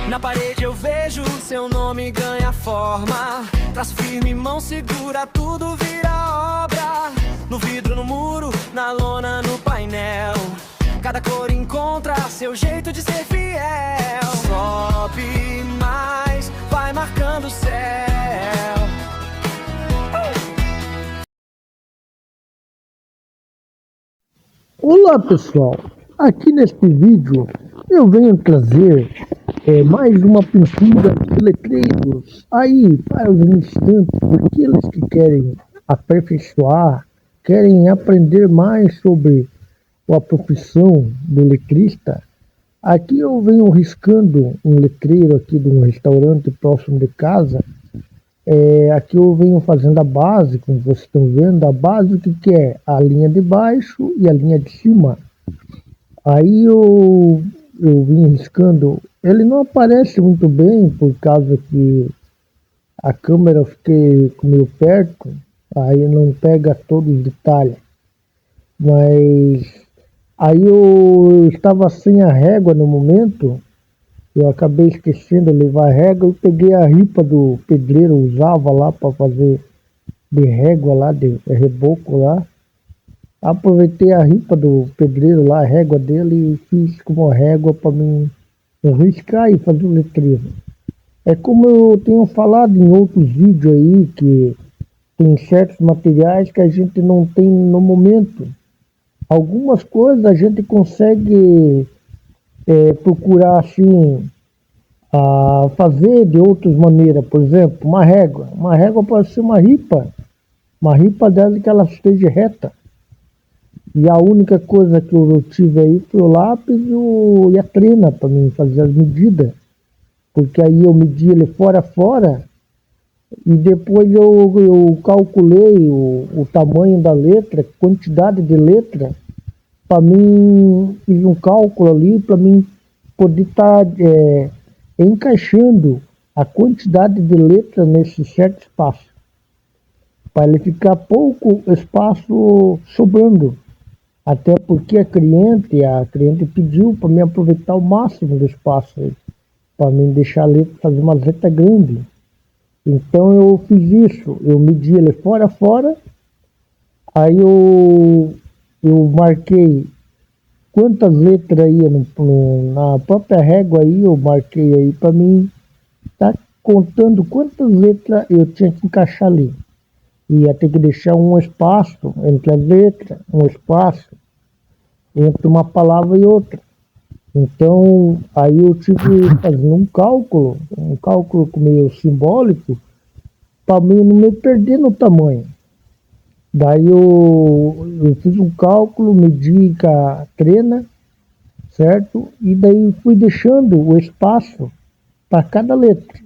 Na parede eu vejo seu nome ganha forma. Traço firme, mão segura, tudo vira obra. No vidro, no muro, na lona, no painel. Cada cor encontra seu jeito de ser fiel. Sobe mais, vai marcando o céu. Olá pessoal, aqui neste vídeo eu venho trazer mais uma pintura de letreiros aí para os iniciantes, aqueles que querem aperfeiçoar, querem aprender mais sobre a profissão do letrista. Aqui eu venho riscando um letreiro aqui de um restaurante próximo de casa. Aqui eu venho fazendo a base, como vocês estão vendo, a base que é a linha de baixo e a linha de cima. Aí eu vim riscando, ele não aparece muito bem por causa que a câmera fiquei meio perto, aí não pega todos os detalhes. Mas aí eu estava sem a régua no momento. Eu acabei esquecendo de levar a régua e peguei a ripa do pedreiro, usava lá para fazer de régua lá, de reboco lá. Aproveitei a ripa do pedreiro lá, a régua dele, e fiz como régua para mim riscar e fazer o letreiro. É como eu tenho falado em outros vídeos aí, que tem certos materiais que a gente não tem no momento. Algumas coisas a gente consegue procurar assim a fazer de outras maneiras. Por exemplo, uma régua pode ser uma ripa dela que ela esteja reta, e a única coisa que eu tive aí foi o lápis e a trena para mim fazer as medidas, porque aí eu medi ele fora a fora e depois eu calculei o tamanho da letra, quantidade de letra. Para mim, fiz um cálculo ali para mim poder estar encaixando a quantidade de letras nesse certo espaço, para ele ficar pouco espaço sobrando. Até porque a cliente pediu para mim aproveitar o máximo do espaço, para mim deixar a letra, fazer uma letra grande. Então eu fiz isso, eu medi ele fora a fora, aí eu marquei quantas letras ia na própria régua aí, eu marquei aí para mim estar contando quantas letras eu tinha que encaixar ali. Ia ter que deixar um espaço entre as letras, um espaço entre uma palavra e outra. Então aí eu tive fazendo um cálculo meio simbólico, para mim não me perder no tamanho. Daí eu fiz um cálculo, medi com a trena, certo? E daí fui deixando o espaço para cada letra.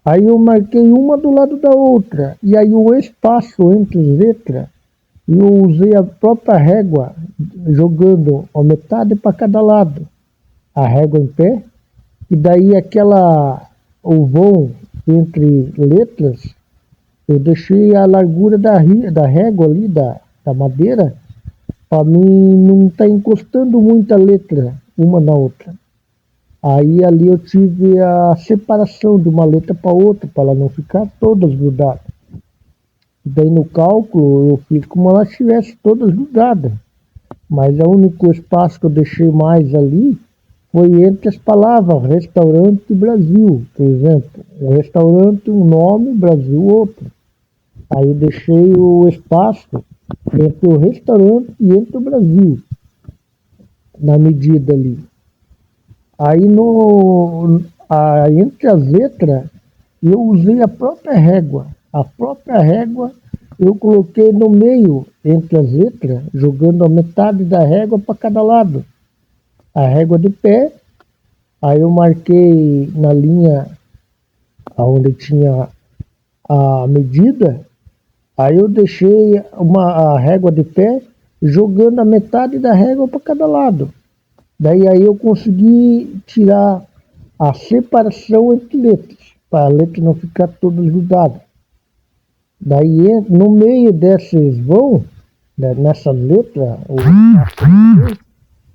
Aí eu marquei uma do lado da outra, e aí o espaço entre as letras, eu usei a própria régua, jogando a metade para cada lado, a régua em pé, e daí o vão entre letras, eu deixei a largura da régua ali, da madeira, para mim não estar encostando muita letra uma na outra. Aí ali eu tive a separação de uma letra para outra, para ela não ficar todas grudadas. Daí no cálculo eu fiz como ela estivesse todas grudadas. Mas o único espaço que eu deixei mais ali foi entre as palavras restaurante e Brasil. Por exemplo, um restaurante, um nome, Brasil, outro. Aí eu deixei o espaço entre o restaurante e entre o Brasil, na medida ali. Aí entre as letras eu usei a própria régua. A própria régua eu coloquei no meio entre as letras, jogando a metade da régua para cada lado. A régua de pé, aí eu marquei na linha onde tinha a medida, aí eu deixei a régua de pé, jogando a metade da régua para cada lado. Daí aí eu consegui tirar a separação entre letras, para a letra não ficar toda grudada. Daí no meio desses vão, né, nessa letra,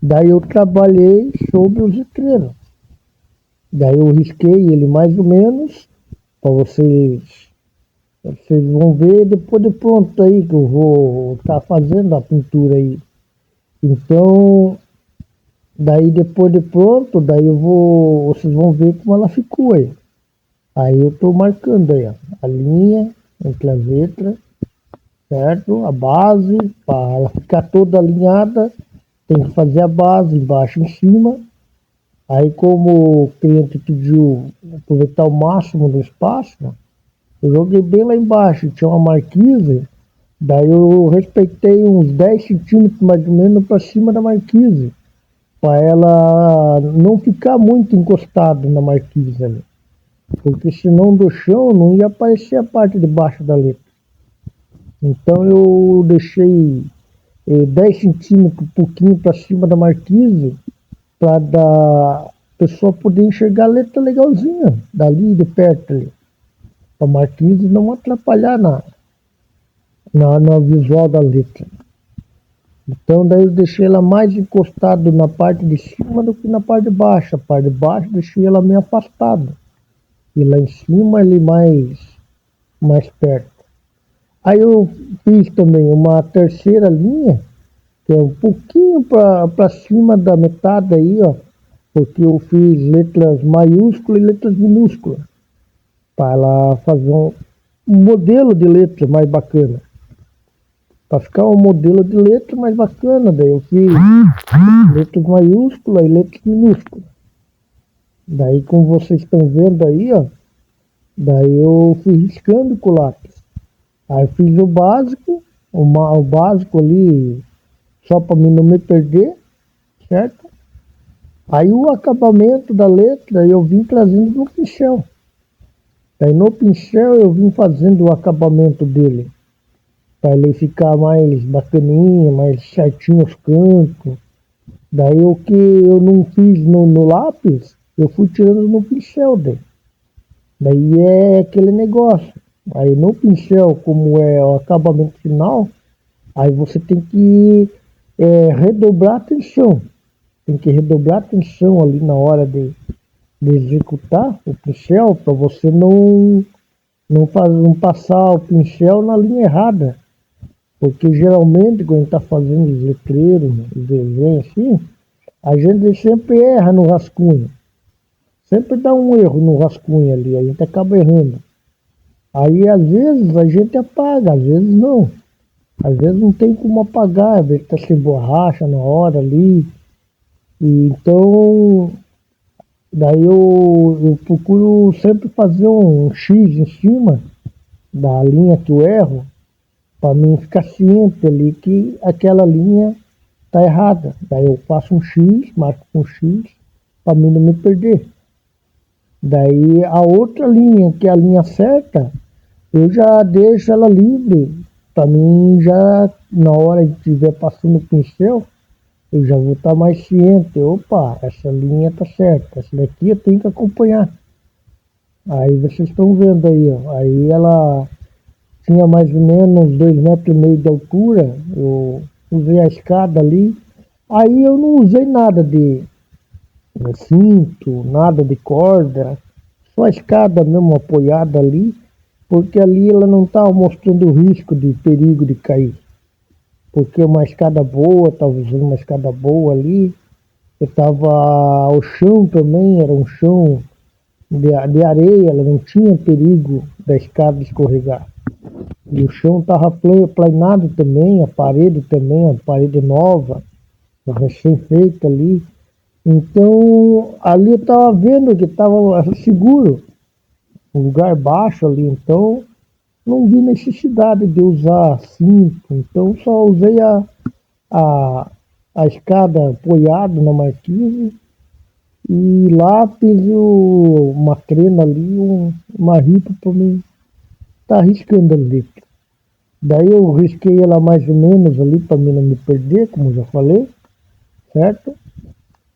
daí eu trabalhei sobre os letreiros. Daí eu risquei ele mais ou menos, para vocês vão ver depois de pronto aí que eu vou estar fazendo a pintura aí. Então, daí depois de pronto, vocês vão ver como ela ficou aí. Aí eu estou marcando aí, ó, a linha entre as letras, certo? A base, para ela ficar toda alinhada, tem que fazer a base embaixo e em cima. Aí como o cliente pediu aproveitar o máximo do espaço, eu joguei bem lá embaixo, tinha uma marquise, daí eu respeitei uns 10 centímetros mais ou menos para cima da marquise, para ela não ficar muito encostada na marquise ali, porque senão do chão não ia aparecer a parte de baixo da letra. Então eu deixei 10 centímetros, um pouquinho para cima da marquise, para a pessoa poder enxergar a letra legalzinha, dali de perto ali. A marquise não atrapalhar no visual da letra. Então daí eu deixei ela mais encostada na parte de cima do que na parte de baixo. A parte de baixo deixei ela meio afastada. E lá em cima ele mais perto. Aí eu fiz também uma terceira linha, que é um pouquinho para cima da metade aí, ó. Porque eu fiz letras maiúsculas e letras minúsculas. Para ela fazer um modelo de letra mais bacana. Para ficar um modelo de letra mais bacana, daí eu fiz letras maiúsculas e letras minúsculas. Daí, como vocês estão vendo aí, ó, daí eu fui riscando com o lápis. Aí eu fiz o básico, o básico ali, só para mim não me perder, certo? Aí o acabamento da letra eu vim trazendo no pincel. Daí no pincel eu vim fazendo o acabamento dele, para ele ficar mais bacaninha, mais certinho os cantos. Daí o que eu não fiz no lápis, eu fui tirando no pincel dele. Daí é aquele negócio. Aí no pincel, como é o acabamento final, aí você tem que redobrar a atenção. Tem que redobrar a atenção ali na hora de executar o pincel, para você não passar o pincel na linha errada. Porque geralmente quando a gente está fazendo os letreiros, os desenhos assim, a gente sempre erra no rascunho. Sempre dá um erro no rascunho ali, a gente acaba errando. Aí às vezes a gente apaga, às vezes não. Às vezes não tem como apagar, às vezes está sem borracha na hora ali. E então, daí eu procuro sempre fazer um X em cima da linha que eu erro, para mim ficar ciente ali que aquela linha está errada. Daí eu faço um X, marco com X, para mim não me perder. Daí a outra linha, que é a linha certa, eu já deixo ela livre, para mim já, na hora de estiver passando o pincel, eu já vou estar mais ciente. Opa, essa linha está certa, essa daqui eu tenho que acompanhar. Aí vocês estão vendo aí, ó. Aí ela tinha mais ou menos 2,5 metros de altura, eu usei a escada ali. Aí eu não usei nada de cinto, nada de corda, só a escada mesmo apoiada ali, porque ali ela não estava mostrando o risco de perigo de cair. Porque uma escada boa, estava usando uma escada boa ali, o chão também era um chão de areia, ela não tinha perigo da escada escorregar. E o chão estava planado também, a parede também, a parede nova, recém-feita ali. Então, ali eu estava vendo que estava seguro, um lugar baixo ali, então não vi necessidade de usar cinto, então só usei a escada apoiada na marquise e lápis, uma crena ali, uma ripa para mim estar riscando a letra. Daí eu risquei ela mais ou menos ali para mim não me perder, como já falei, certo?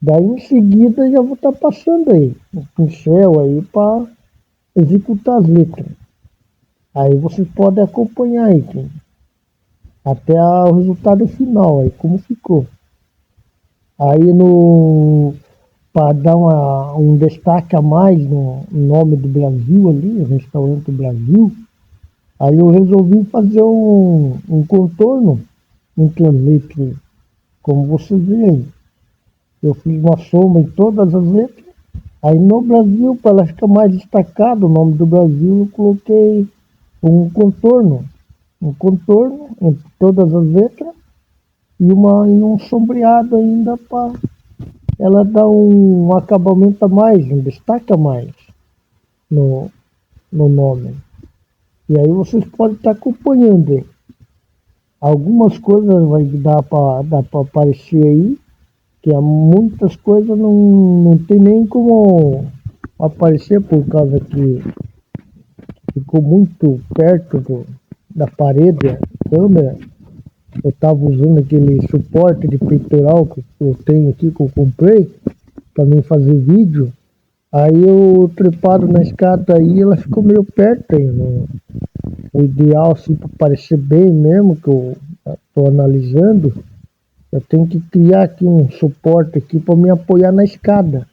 Daí em seguida já vou estar passando aí o pincel aí para executar as letras. Aí vocês podem acompanhar aí, até o resultado final aí, como ficou. Aí no para dar um destaque a mais no nome do Brasil ali, Restaurante do Brasil, aí eu resolvi fazer um contorno em translate, como vocês veem. Eu fiz uma soma em todas as letras. Aí no Brasil, para ela ficar mais destacado o nome do Brasil, eu coloquei um contorno entre todas as letras e um sombreado ainda para ela dar um acabamento a mais, um destaque a mais no, no nome. E aí vocês podem estar acompanhando aí. Algumas coisas vai dar para aparecer aí, que há muitas coisas não tem nem como aparecer por causa que ficou muito perto da parede a câmera. Eu estava usando aquele suporte de peitoral que eu tenho aqui, que eu comprei para mim fazer vídeo. Aí eu trepado na escada aí, ela ficou meio perto aí, né? O ideal assim para parecer bem mesmo, que eu estou analisando, eu tenho que criar aqui um suporte aqui para me apoiar na escada,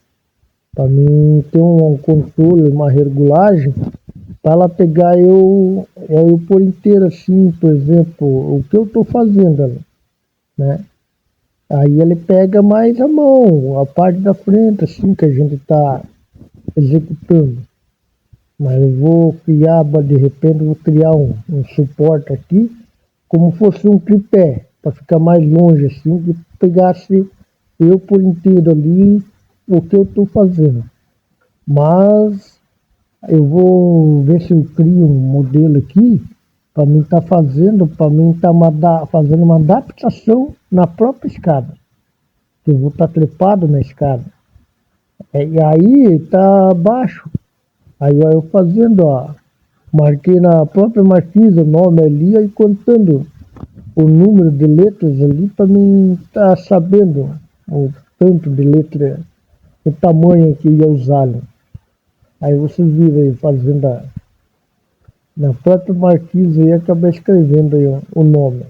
para mim ter um controle, uma regulagem, para ela pegar eu por inteiro assim, por exemplo, o que eu estou fazendo ali, né? Aí ele pega mais a mão, a parte da frente, assim, que a gente está executando. Mas eu vou criar, de repente, vou criar um suporte aqui, como fosse um tripé, para ficar mais longe, assim, que pegasse eu por inteiro ali o que eu estou fazendo. Mas eu vou ver se eu crio um modelo aqui para mim estar fazendo, para mim estar fazendo uma adaptação na própria escada. Que eu vou estar trepado na escada. E aí tá baixo. Aí ó, eu fazendo, ó, marquei na própria marquise o nome ali e contando o número de letras ali para mim estar sabendo o tanto de letra, o tamanho que eu ia usar. Né? Aí vocês viram aí fazendo na própria marquise e acabei escrevendo aí o nome.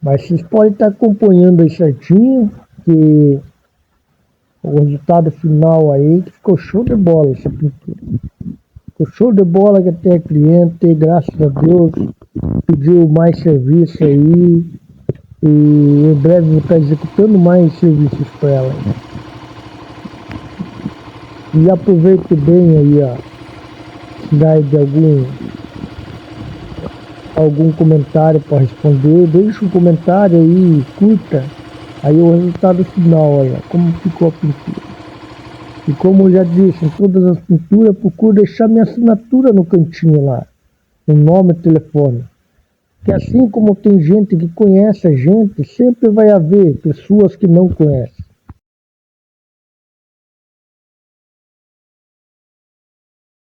Mas vocês podem estar acompanhando aí certinho, que o resultado final aí que ficou show de bola essa pintura. Ficou show de bola que até a cliente, graças a Deus, pediu mais serviço aí. E em breve vou estar executando mais serviços para ela. E aproveite bem aí a cidade de algum comentário para responder. Deixa um comentário aí, curta. Aí o resultado final, olha, como ficou a pintura. E como eu já disse, em todas as pinturas, procuro deixar minha assinatura no cantinho lá. O nome e telefone. Que assim como tem gente que conhece a gente, sempre vai haver pessoas que não conhecem.